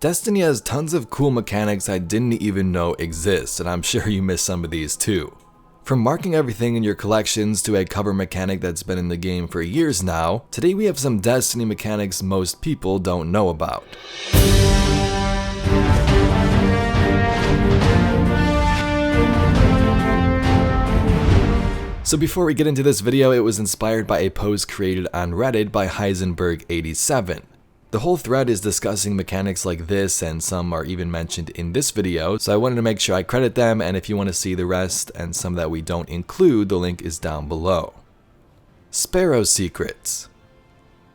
Destiny has tons of cool mechanics I didn't even know exist, and I'm sure you missed some of these too. From marking everything in your collections to a cover mechanic that's been in the game for years now, today we have some Destiny mechanics most people don't know about. So before we get into this video, it was inspired by a post created on Reddit by Heisenberg87. The whole thread is discussing mechanics like this, and some are even mentioned in this video, so I wanted to make sure I credit them, and if you want to see the rest and some that we don't include, the link is down below. SPARROW secrets.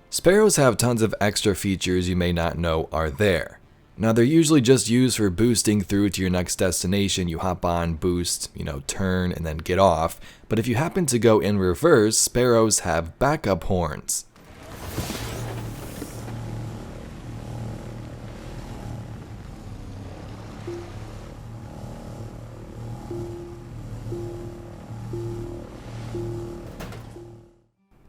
Sparrows have tons of extra features you may not know are there. Now they're usually just used for boosting through to your next destination. You hop on, boost, turn, and then get off. But if you happen to go in reverse, sparrows have backup horns.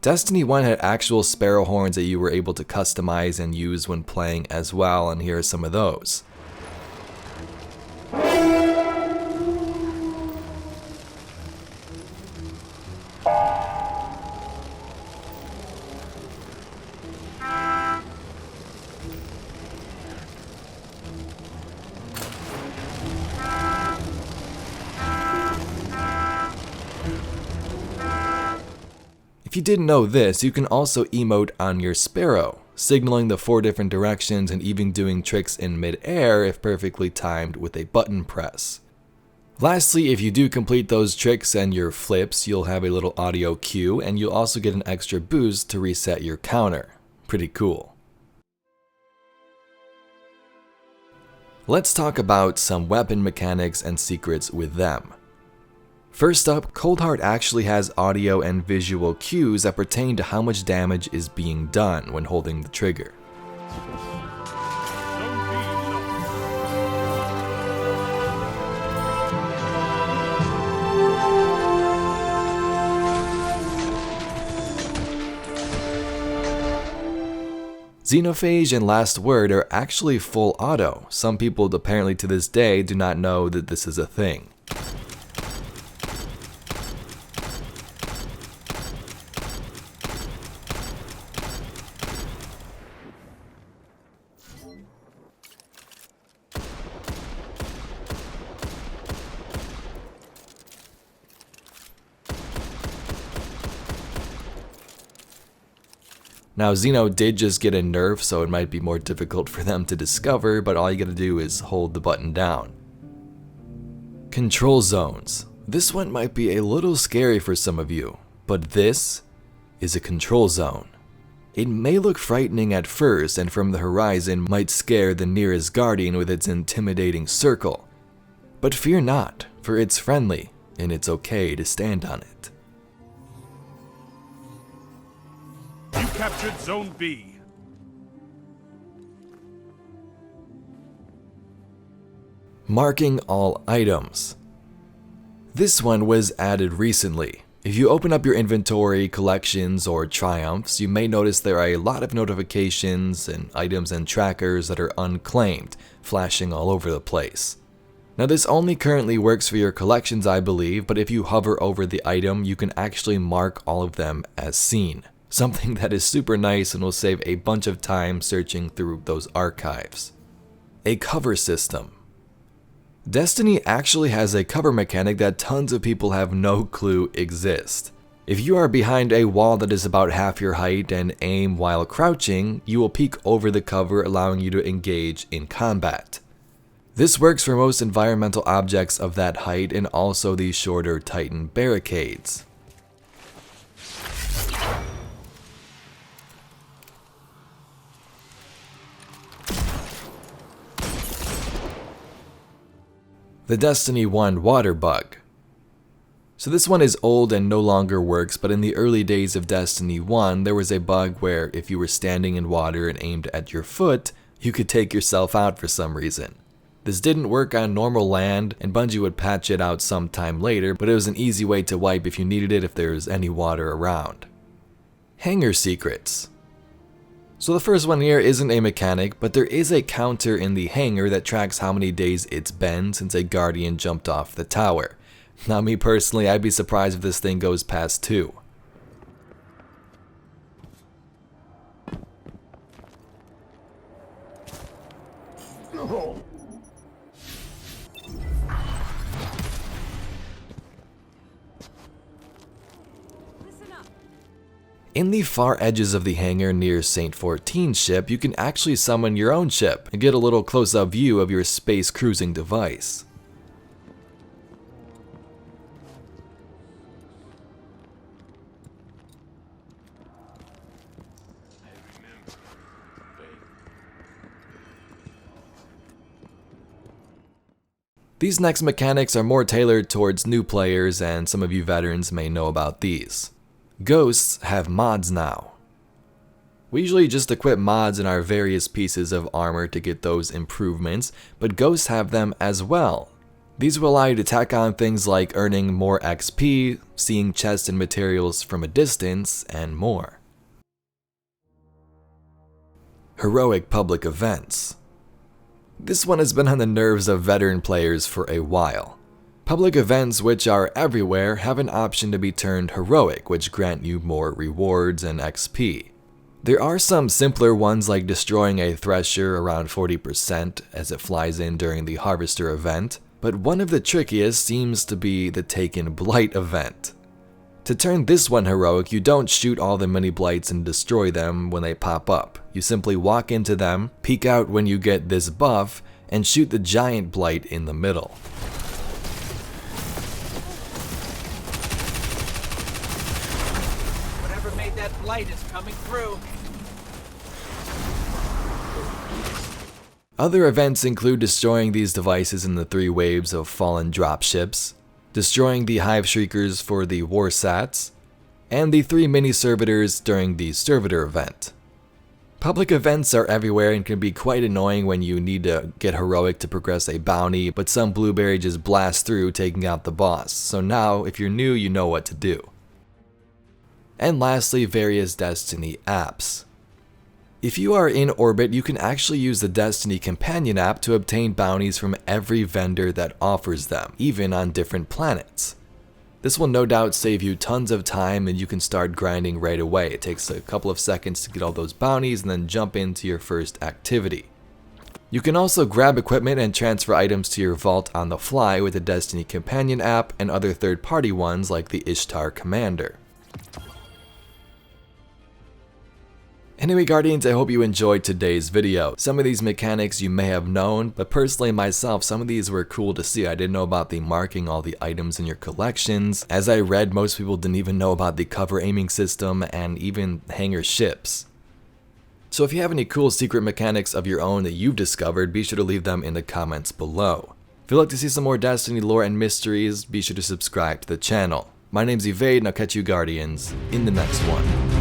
Destiny 1 had actual sparrow horns that you were able to customize and use when playing as well, and here are some of those. If you didn't know this, you can also emote on your sparrow, signaling the 4 different directions and even doing tricks in mid-air if perfectly timed with a button press. Lastly, if you do complete those tricks and your flips, you'll have a little audio cue, and you'll also get an extra boost to reset your counter. Pretty cool. Let's talk about some weapon mechanics and secrets with them. First up, Coldheart actually has audio and visual cues that pertain to how much damage is being done when holding the trigger. Xenophage and Last Word are actually full auto. Some people apparently to this day do not know that this is a thing. Now, Xeno did just get a nerf, so it might be more difficult for them to discover, but all you gotta do is hold the button down. Control zones. This one might be a little scary for some of you, but this is a control zone. It may look frightening at first, and from the horizon might scare the nearest guardian with its intimidating circle. But fear not, for it's friendly, and it's okay to stand on it. You captured Zone B. Marking all items. This one was added recently. If you open up your inventory, collections, or triumphs, you may notice there are a lot of notifications and items and trackers that are unclaimed, flashing all over the place. Now this only currently works for your collections, I believe, but if you hover over the item, you can actually mark all of them as seen. Something that is super nice and will save a bunch of time searching through those archives. A cover system. Destiny actually has a cover mechanic that tons of people have no clue exists. If you are behind a wall that is about half your height and aim while crouching, you will peek over the cover, allowing you to engage in combat. This works for most environmental objects of that height and also the shorter Titan barricades. The Destiny 1 water bug. So this one is old and no longer works, but in the early days of Destiny 1, there was a bug where if you were standing in water and aimed at your foot, you could take yourself out for some reason. This didn't work on normal land, and Bungie would patch it out sometime later, but it was an easy way to wipe if you needed it if there was any water around. Hangar secrets. So the first one here isn't a mechanic, but there is a counter in the hangar that tracks how many days it's been since a Guardian jumped off the tower. Now me personally, I'd be surprised if this thing goes past 2. In the far edges of the hangar near Saint 14's ship, you can actually summon your own ship and get a little close-up view of your space cruising device. These next mechanics are more tailored towards new players, and some of you veterans may know about these. Ghosts have mods now. We usually just equip mods in our various pieces of armor to get those improvements, but ghosts have them as well. These will allow you to tack on things like earning more XP, seeing chests and materials from a distance, and more. Heroic public events. This one has been on the nerves of veteran players for a while. Public events, which are everywhere, have an option to be turned heroic, which grant you more rewards and XP. There are some simpler ones like destroying a thresher around 40% as it flies in during the harvester event, but one of the trickiest seems to be the Taken Blight event. To turn this one heroic, you don't shoot all the mini blights and destroy them when they pop up. You simply walk into them, peek out when you get this buff, and shoot the giant blight in the middle. That blight is coming through. Other events include destroying these devices in the 3 waves of fallen dropships, destroying the Hive Shriekers for the Warsats, and the 3 mini-servitors during the servitor event. Public events are everywhere and can be quite annoying when you need to get heroic to progress a bounty, but some blueberry just blasts through taking out the boss, so now if you're new you know what to do. And lastly, various Destiny apps. If you are in orbit, you can actually use the Destiny Companion app to obtain bounties from every vendor that offers them, even on different planets. This will no doubt save you tons of time and you can start grinding right away. It takes a couple of seconds to get all those bounties and then jump into your first activity. You can also grab equipment and transfer items to your vault on the fly with the Destiny Companion app and other third-party ones like the Ishtar Commander. Anyway Guardians, I hope you enjoyed today's video. Some of these mechanics you may have known, but personally myself, some of these were cool to see. I didn't know about the marking all the items in your collections. As I read, most people didn't even know about the cover aiming system and even hangar ships. So if you have any cool secret mechanics of your own that you've discovered, be sure to leave them in the comments below. If you'd like to see some more Destiny lore and mysteries, be sure to subscribe to the channel. My name's Evade and I'll catch you Guardians in the next one.